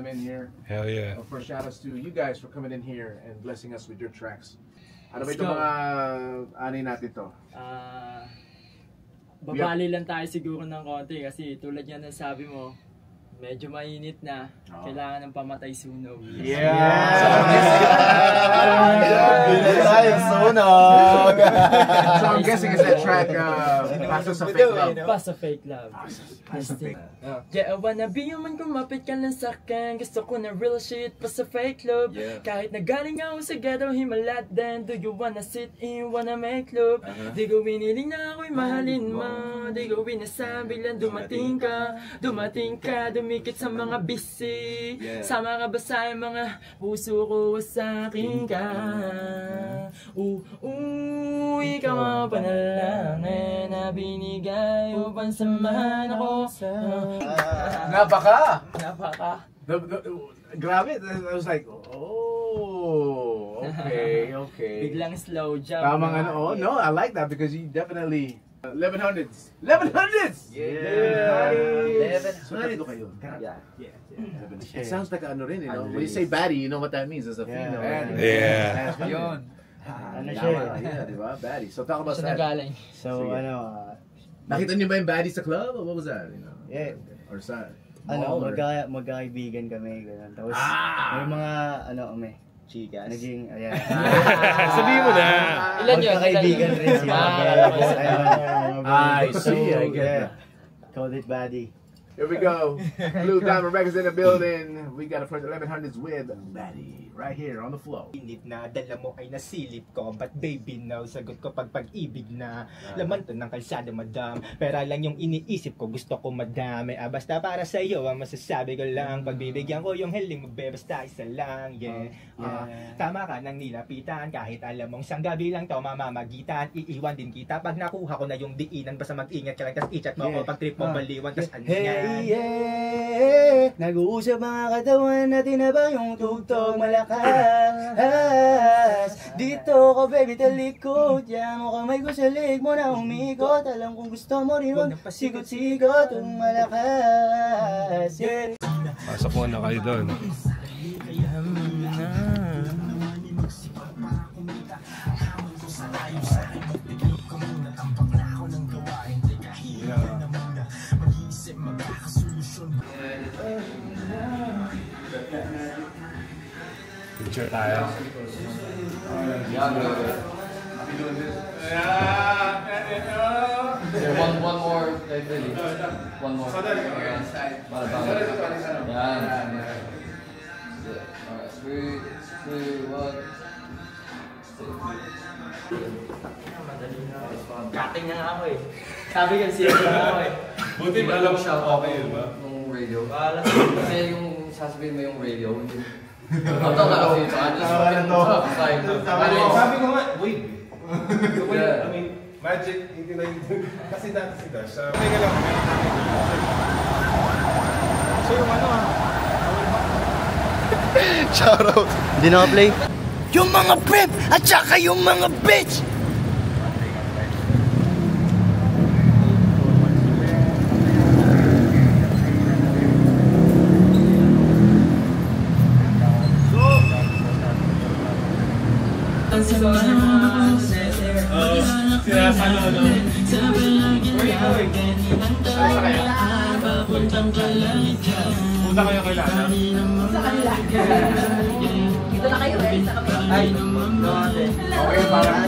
in here. Hell yeah. Of course, shout outs to you guys for coming in here and blessing us with your tracks. Ano ba itong mga ani natin to? Babali lang tayo siguro ng konti kasi tulad yan ng sabi mo, medyo mainit na. Kailangan ng pamatay sunog. Sunog! So I'm guessing it's that track, Paso sa Fake Love. Paso Fake Love. Yeah, I wanna be human, kumapit ka lang sa'kin. Gusto ko na real shit, Paso Fake Love. Kahit na galing ako sa ghetto, himalat din. Do you wanna sit in, wanna make love? Di ko winiling na ako'y mahalin mo. Di ko winasabi lang dumating ka. Dumikit sa mga busy. Sama ka ba sa mga puso ko sa akin ka? Ikaw ang panalangin na binigay upang samahan ako. Napaka! Grabe, I was like, oh, okay. Biglang slow jump. Tamang ano, no, I like that because you definitely 1100s. 1100s! Yeah! 1100 kayo. It sounds like ano rin, you know? When you say baddie, you know what that means as a female. Yeah. Yun. Ano siya? Yeah, di ba? Baddie. So talk about Saan that. nagaling? So, Nakita niyo ba yung baddie sa club? Or what was that? You know? Yeah. Or sa magkaibigan kami, gano'n. Tapos, may mga, chicas. Naging, ayan. Sabihin mo na. Ilan yun? Magkaibigan rin siya. I see, I get that. Called it baddie. Here we go. Blue Diamond Records in the building. We got a first 1100s with Baddie right here on the flow. Init na dala mo ay nasilip ko, but baby now sagot ko pag-ibig na laman to ng kalsada madam, pera lang yung iniisip ko, gusto ko madami, basta para sa iyo ang masasabi ko lang, pagbibigyan ko yung hiling mo be, basta isa lang. Tama ka nang nilapitan, kahit alam mong sang gabi lang to mamamagitan, iiwan din kita pag nakuha ko na yung diinan, basta mag-ingat ka lang, tas i-chat mo ako pag trip mo baliwan, tas ano yan. Nag-uusap mga katawan natin na ba yung tugtog malakas. Dito ko baby talikod, yan mo kamay ko sa leg mo na umikot. Alam kong gusto mo rin mo sigot-sigot ang malakas. Pasok mo na kayo doon. Picture tayo. One more, really. One more. Alright, 3, 2, 1. Cutting na nga ako eh. Sabi kasi ako eh. Buti ba alam siya okay, di ba? Yung radio. Kasi yung sasabihin mo yung radio. Ito na kasi ito. Sabi ko nga, wait. I mean, magic, hindi na yun. Kasi dati si Dash. Teka lang. So yung Shoutout. Hindi naka-play. Yung mga pimp at saka yung mga bitch. Punta kayo kay Lana? Sa kanila. Dito na kayo, ready sa kami. Ay, no, Okay, para